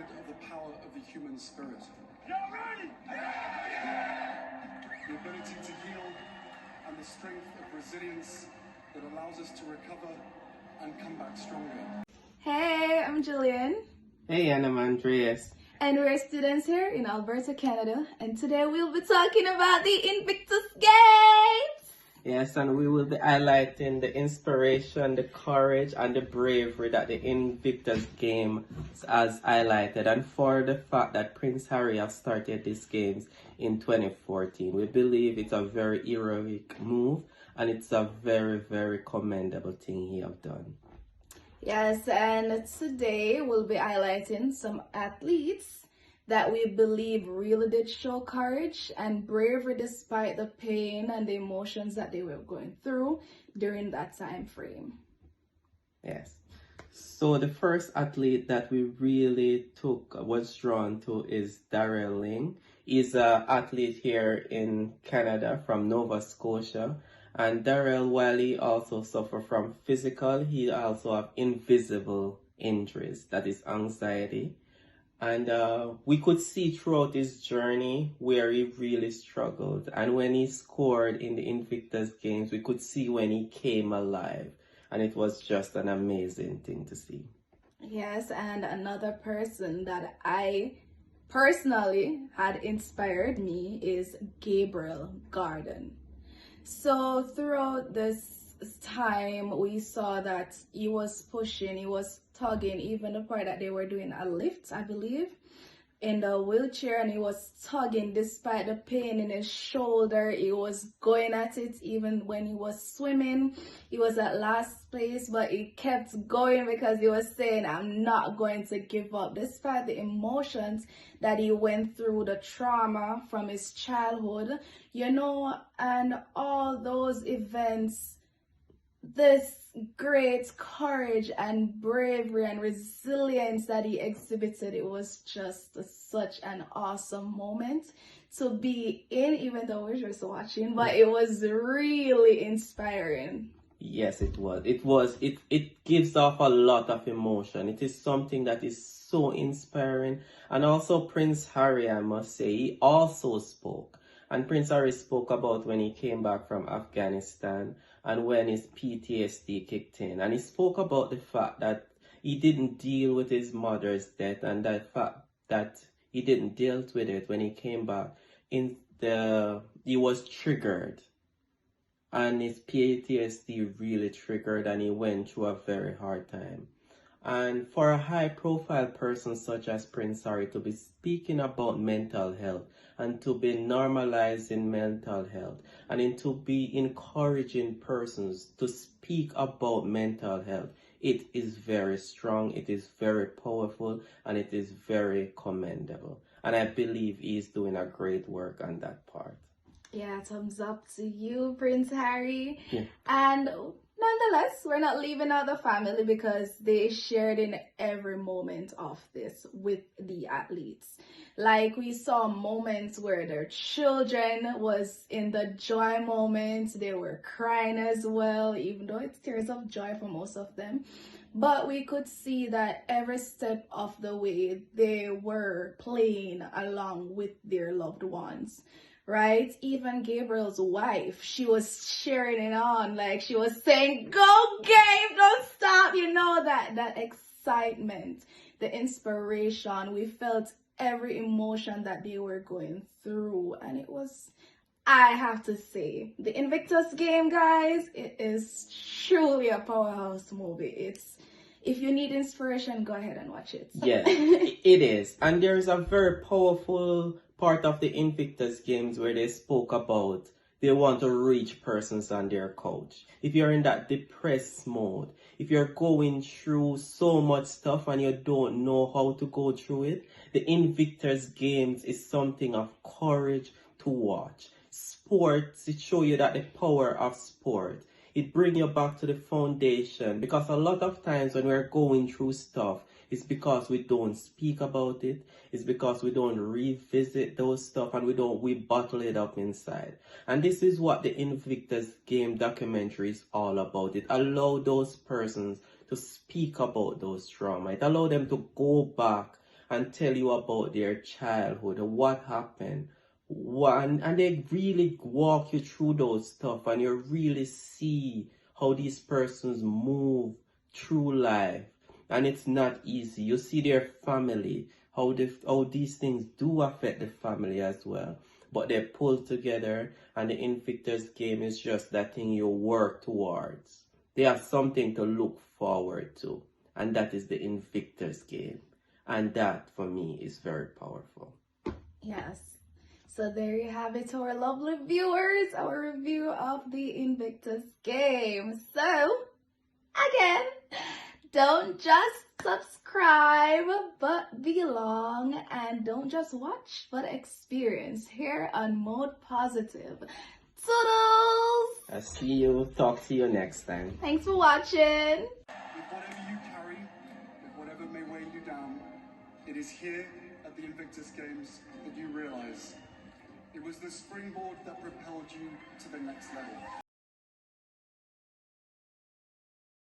reminded of the power of the human spirit. Y'all ready? The ability to heal and the strength of resilience that allows us to recover and come back stronger. Hey, I'm Jillian. Hey, and I'm Andreas. And we're students here in Alberta, Canada. And today we'll be talking about the Invictus Games. Yes, and we will be highlighting the inspiration, the courage, and the bravery that the Invictus Game has highlighted. And for the fact that Prince Harry has started these games in 2014. We believe it's a very heroic move, and it's a very, very commendable thing he have done. Yes, and today we'll be highlighting some athletes that we believe really did show courage and bravery despite the pain and the emotions that they were going through during that time frame. Yes. So the first athlete that we really was drawn to is Darrell Ling. He's an athlete here in Canada from Nova Scotia. And Darrell, while he also suffer from physical, he also have invisible injuries, that is anxiety. And we could see throughout his journey where he really struggled. And when he scored in the Invictus Games, we could see when he came alive. And it was just an amazing thing to see. Yes, and another person that I personally had inspired me is Gabriel Garden. So throughout this time, we saw that he was pushing, he was tugging, even the part that they were doing a lift, I believe, in the wheelchair, and he was tugging despite the pain in his shoulder. He was going at it. Even when he was swimming, he was at last place, but he kept going because he was saying, I'm not going to give up, despite the emotions that he went through, the trauma from his childhood, you know, and all those events. This great courage and bravery and resilience that he exhibited, it was just such an awesome moment to be in, even though we're just watching, but it was really inspiring. Yes, it was. It gives off a lot of emotion. It is something that is so inspiring. And also Prince Harry, I must say, he also spoke. And Prince Harry spoke about when he came back from Afghanistan and when his PTSD kicked in. And he spoke about the fact that he didn't deal with his mother's death, and the fact that he didn't deal with it when he came back. He was triggered. And his PTSD really triggered, and he went through a very hard time. And for a high-profile person such as Prince Harry to be speaking about mental health and to be normalizing mental health and to be encouraging persons to speak about mental health, it is very strong, it is very powerful, and it is very commendable. And I believe he is doing a great work on that part. Yeah, thumbs up to you, Prince Harry. Yeah. And nonetheless, we're not leaving out the family because they shared in every moment of this with the athletes. Like we saw moments where their children was in the joy moments. They were crying as well, even though it's tears of joy for most of them. But we could see that every step of the way they were playing along with their loved ones. Right? Even Gabriel's wife, she was cheering it on, like she was saying, go Gabe, don't stop, you know, that excitement, the inspiration. We felt every emotion that they were going through, and it was, I have to say, the Invictus Game, guys, it is truly a powerhouse movie. If you need inspiration, go ahead and watch it. Yes, it is. And there is a very powerful part of the Invictus Games where they spoke about they want to reach persons on their couch. If you're in that depressed mode, if you're going through so much stuff and you don't know how to go through it, the Invictus Games is something of courage to watch. Sports, it shows you that the power of sport. It brings you back to the foundation, because a lot of times when we're going through stuff, it's because we don't speak about it. It's because we don't revisit those stuff, and we bottle it up inside. And this is what the Invictus Game documentary is all about. It allows those persons to speak about those trauma. It allows them to go back and tell you about their childhood, what happened. And they really walk you through those stuff, and you really see how these persons move through life. And it's not easy. You see their family, how these things do affect the family as well. But they pull together, and the Invictus game is just that thing you work towards. They have something to look forward to, and that is the Invictus game. And that, for me, is very powerful. Yes. So there you have it, our lovely viewers, our review of the Invictus game. So, again, don't just subscribe, but belong, and don't just watch, but experience here on Mode Positive. Toodles! I'll see you. Talk to you next time. Thanks for watching. With whatever you carry, with whatever may weigh you down, it is here at the Invictus Games that you realize it was the springboard that propelled you to the next level.